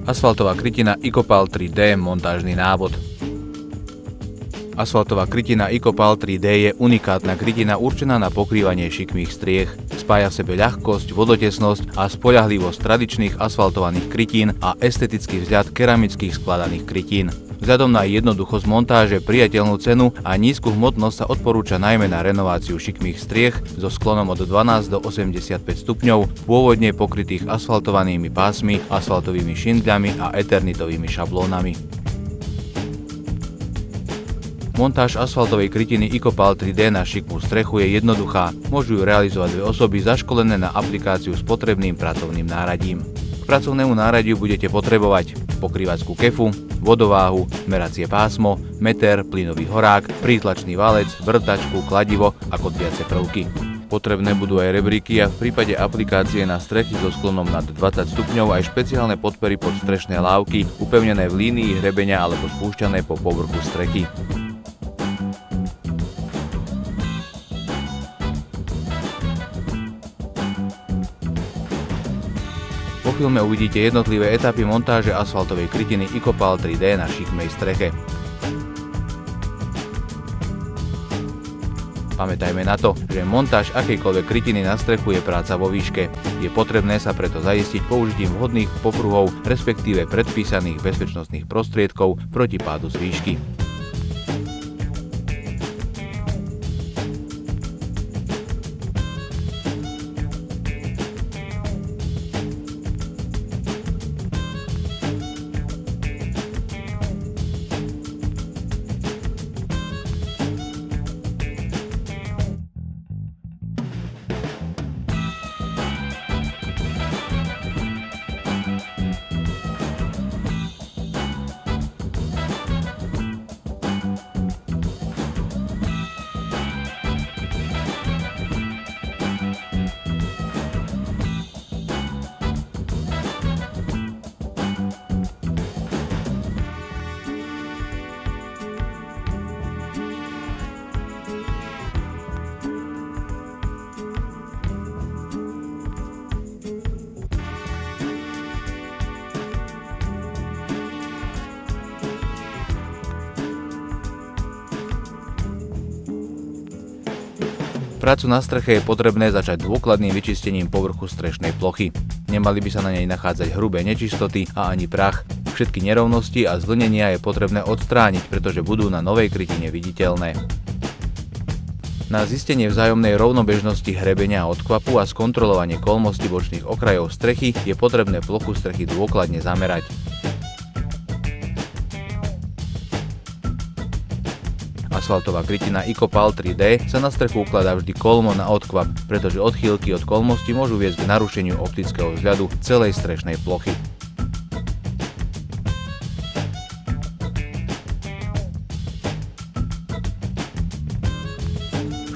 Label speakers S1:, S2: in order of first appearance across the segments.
S1: Asfaltová krytina Icopal 3D montážny návod. Asfaltová krytina Icopal 3D je unikátna krytina určená na pokrývanie šikmých striech. Spája v sebe ľahkosť, vodotesnosť a spoľahlivosť tradičných asfaltovaných krytín a estetický vzhľad keramických skladaných krytín. Vzhľadom na jednoduchosť montáže, priateľnú cenu a nízku hmotnosť sa odporúča najmä na renováciu šikmých striech so sklonom od 12 do 85 stupňov, pôvodne pokrytých asfaltovanými pásmi, asfaltovými šindľami a eternitovými šablónami. Montáž asfaltovej krytiny Icopal 3D na šikmú strechu je jednoduchá. Môžu ju realizovať dve osoby zaškolené na aplikáciu s potrebným pracovným náradím. K pracovnému náradiu budete potrebovať pokrývačku kefu, vodováhu, meracie pásmo, meter, plynový horák, prítlačný valec, vrtačku, kladivo a kotviace prvky. Potrebné budú aj rebríky a v prípade aplikácie na strechy so sklonom nad 20 stupňov aj špeciálne podpery pod strešné lávky, upevnené v línii hrebeňa alebo spúšťané po povrchu strechy. Vo filme uvidíte jednotlivé etapy montáže asfaltovej krytiny Icopal 3D na šikmej streche. Pamätajme na to, že montáž akejkoľvek krytiny na strechu je práca vo výške. Je potrebné sa preto zaistiť použitím vhodných popruhov, respektíve predpísaných bezpečnostných prostriedkov proti pádu z výšky. Prácu na streche je potrebné začať dôkladným vyčistením povrchu strešnej plochy. Nemali by sa na nej nachádzať hrubé nečistoty a ani prach. Všetky nerovnosti a zvlnenia je potrebné odstrániť, pretože budú na novej krytine viditeľné. Na zistenie vzájomnej rovnobežnosti hrebenia a odkvapu a skontrolovanie kolmosti bočných okrajov strechy je potrebné plochu strechy dôkladne zamerať. Asfaltová krytina Icopal 3D sa na strechu ukladá vždy kolmo na odkvap, pretože odchýlky od kolmosti môžu viesť k narušeniu optického vzhľadu celej strešnej plochy.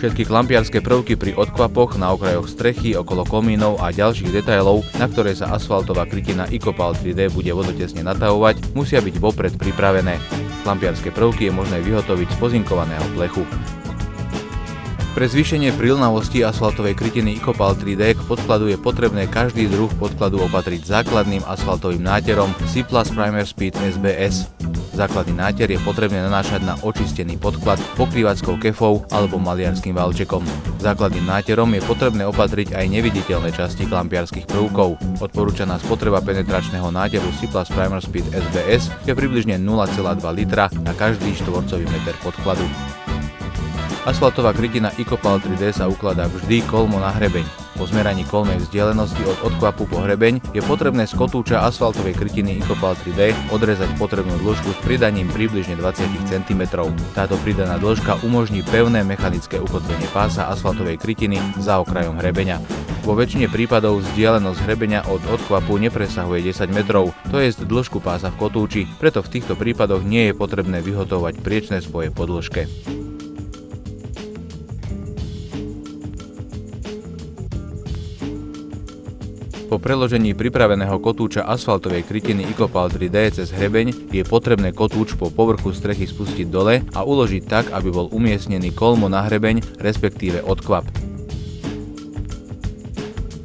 S1: Všetky klampiarske prvky pri odkvapoch na okrajoch strechy, okolo komínov a ďalších detailov, na ktoré sa asfaltová krytina Icopal 3D bude vodotesne natavovať, musia byť vopred pripravené. Klampiarske prvky je možné vyhotoviť z pozinkovaného plechu. Pre zvýšenie prilnavosti asfaltovej krytiny Icopal 3D k podkladu je potrebné každý druh podkladu opatriť základným asfaltovým náterom C+ Primer Speed SBS. Základný náter je potrebné nanášať na očistený podklad pokrývackou kefou alebo maliarským valčekom. Základným náterom je potrebné opatriť aj neviditeľné časti klampiarskych prvkov. Odporúčaná spotreba penetračného náteru C+ Primer Speed SBS je približne 0,2 litra na každý štvorcový meter podkladu. Asfaltová krytina Icopal 3D sa ukladá vždy kolmo na hrebeň. Po zmeraní kolmej vzdialenosti od odkvapu po hrebeň je potrebné z kotúča asfaltovej krytiny Icopal 3D odrezať potrebnú dĺžku s pridaním približne 20 cm. Táto pridaná dĺžka umožní pevné mechanické ukotvenie pása asfaltovej krytiny za okrajom hrebeňa. Vo väčšine prípadov vzdialenosť hrebeňa od odkvapu nepresahuje 10 metrov, to je dĺžku pása v kotúči, preto v týchto prípadoch nie je potrebné vyhotovať priečné spoje po dĺžke. Po preložení pripraveného kotúča asfaltovej krytiny Icopal 3D cez hrebeň je potrebné kotúč po povrchu strechy spustiť dole a uložiť tak, aby bol umiestnený kolmo na hrebeň, respektíve odkvap.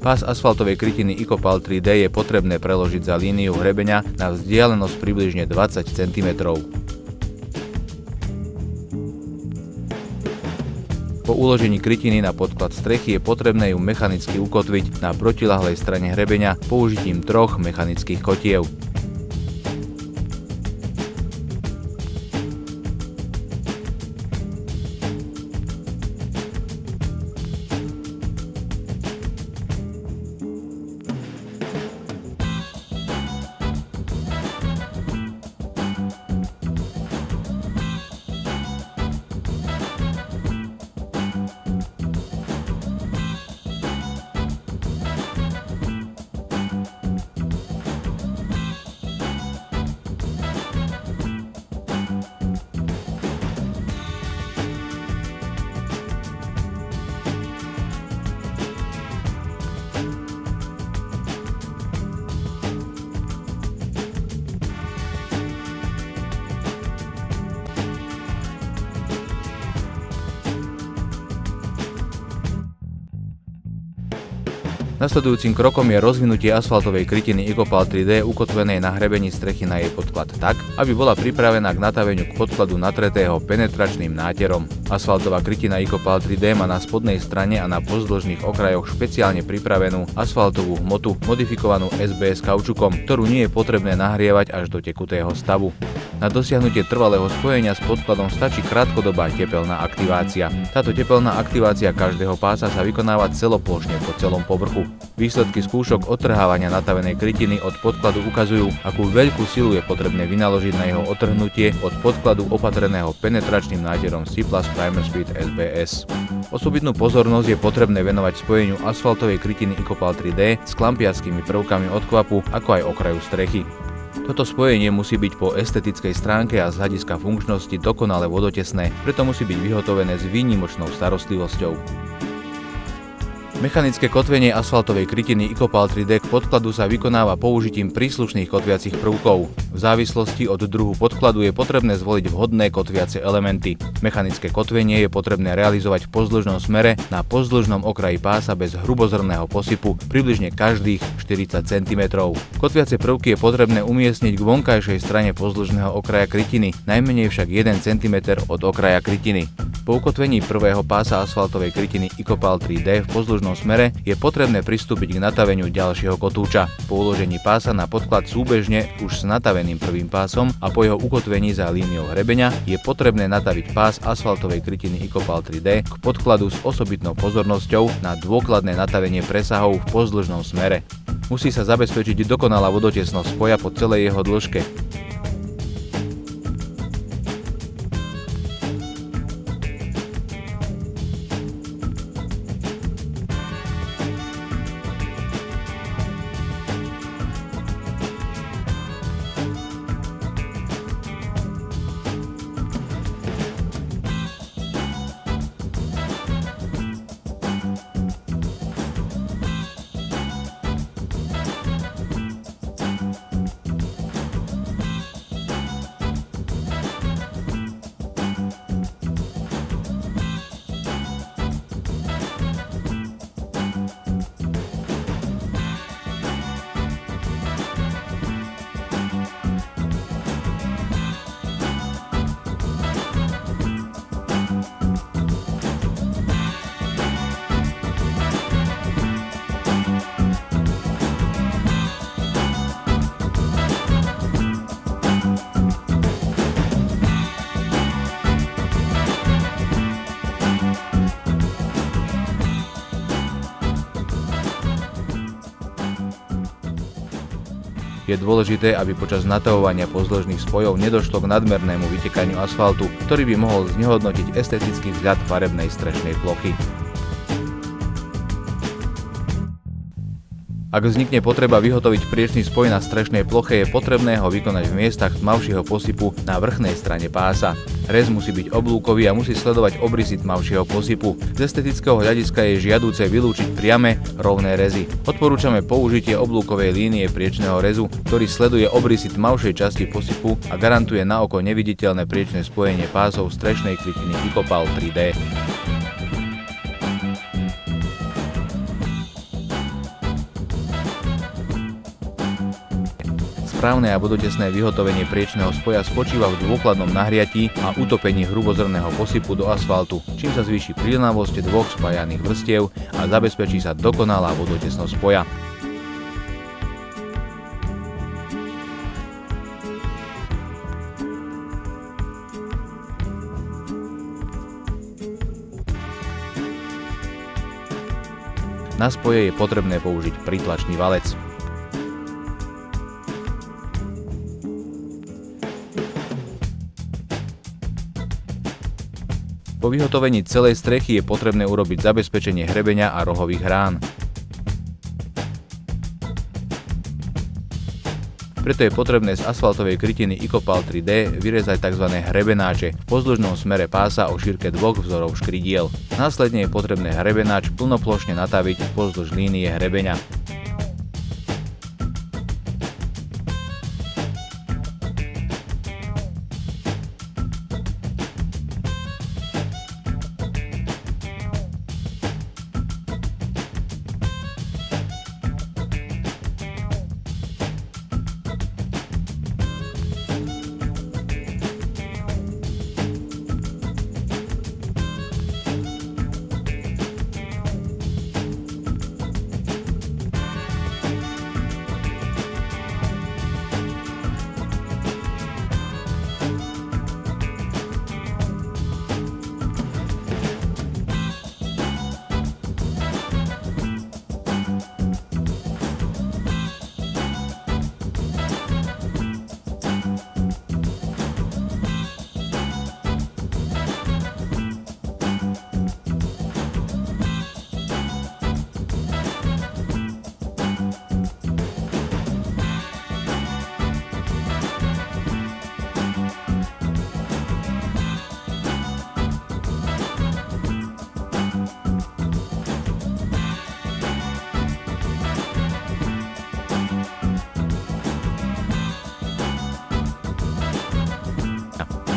S1: Pás asfaltovej krytiny Icopal 3D je potrebné preložiť za líniu hrebeňa na vzdialenosť približne 20 cm. Po uložení krytiny na podklad strechy je potrebné ju mechanicky ukotviť na protiľahlej strane hrebeňa použitím 3 mechanických kotiev. Nasledujúcim krokom je rozvinutie asfaltovej krytiny Icopal 3D ukotvenej na hrebení strechy na jej podklad tak, aby bola pripravená k nataveniu k podkladu natretého penetračným náterom. Asfaltová krytina Icopal 3D má na spodnej strane a na pozdĺžnych okrajoch špeciálne pripravenú asfaltovú hmotu modifikovanú SBS kaučukom, ktorú nie je potrebné nahrievať až do tekutého stavu. Na dosiahnutie trvalého spojenia s podkladom stačí krátkodobá tepelná aktivácia. Táto tepelná aktivácia každého pása sa vykonáva celoplošne po celom povrchu. Výsledky skúšok odtrhávania natavenej krytiny od podkladu ukazujú, akú veľkú silu je potrebné vynaložiť na jeho odtrhnutie od podkladu opatreného penetračným náterom C+ Primer Speed SBS. Osobitnú pozornosť je potrebné venovať spojeniu asfaltovej krytiny Icopal 3D s klampiarskými prvkami odkvapu, ako aj okraju strechy. Toto spojenie musí byť po estetickej stránke a z hľadiska funkčnosti dokonale vodotesné, preto musí byť vyhotovené s výnimočnou starostlivosťou. Mechanické kotvenie asfaltovej krytiny Icopal 3D k podkladu sa vykonáva použitím príslušných kotviacich prvkov. V závislosti od druhu podkladu je potrebné zvoliť vhodné kotviace elementy. Mechanické kotvenie je potrebné realizovať v pozdĺžnom smere na pozdĺžnom okraji pása bez hrubozrnného posypu približne každých 40 cm. Kotviace prvky je potrebné umiestniť k vonkajšej strane pozdĺžneho okraja krytiny, najmenej však 1 cm od okraja krytiny. Po ukotvení prvého pása asfaltovej krytiny Icopal 3D v pozdĺžnom smere je potrebné pristúpiť k nataveniu ďalšieho kotúča. Po uložení pása na podklad súbežne už s nataveným prvým pásom a po jeho ukotvení za líniou hrebeňa je potrebné nataviť pás asfaltovej krytiny Icopal 3D k podkladu s osobitnou pozornosťou na dôkladné natavenie presahov v pozdĺžnom smere. Musí sa zabezpečiť dokonalá vodotesnosť spoja po celej jeho dĺžke. Je dôležité, aby počas natavovania pozdĺžnych spojov nedošlo k nadmernému vytekaniu asfaltu, ktorý by mohol znehodnotiť estetický vzhľad farebnej strešnej plochy. Ak vznikne potreba vyhotoviť priečný spoj na strešnej ploche, je potrebné ho vykonať v miestach tmavšieho posypu na vrchnej strane pása. Rez musí byť oblúkový a musí sledovať obrysy tmavšieho posypu. Z estetického hľadiska je žiaduce vylúčiť priame, rovné rezy. Odporúčame použitie oblúkovej línie priečneho rezu, ktorý sleduje obrysy tmavšej časti posypu a garantuje na oko neviditeľné priečne spojenie pásov strešnej krytiny Icopal 3D. Správne a vodotesné vyhotovenie priečného spoja spočíva v dôkladnom nahriatí a utopení hrubozrnného posypu do asfaltu, čím sa zvýši priľnavosť dvoch spájaných vrstiev a zabezpečí sa dokonalá vodotesnosť spoja. Na spoje je potrebné použiť pritlačný valec. Po vyhotovení celej strechy je potrebné urobiť zabezpečenie hrebeňa a rohových hrán. Preto je potrebné z asfaltovej krytiny Icopal 3D vyrezať tzv. Hrebenáče v pozdĺžnom smere pása o šírke dvoch vzorov škridiel. Následne je potrebné hrebenáč plnoplošne nataviť pozdĺž línie hrebeňa.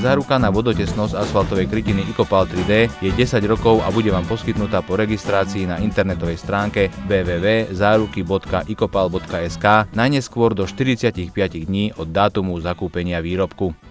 S1: Záruka na vodotesnosť asfaltovej krytiny Icopal 3D je 10 rokov a bude vám poskytnutá po registrácii na internetovej stránke www.zaruky.icopal.sk najneskôr do 45 dní od dátumu zakúpenia výrobku.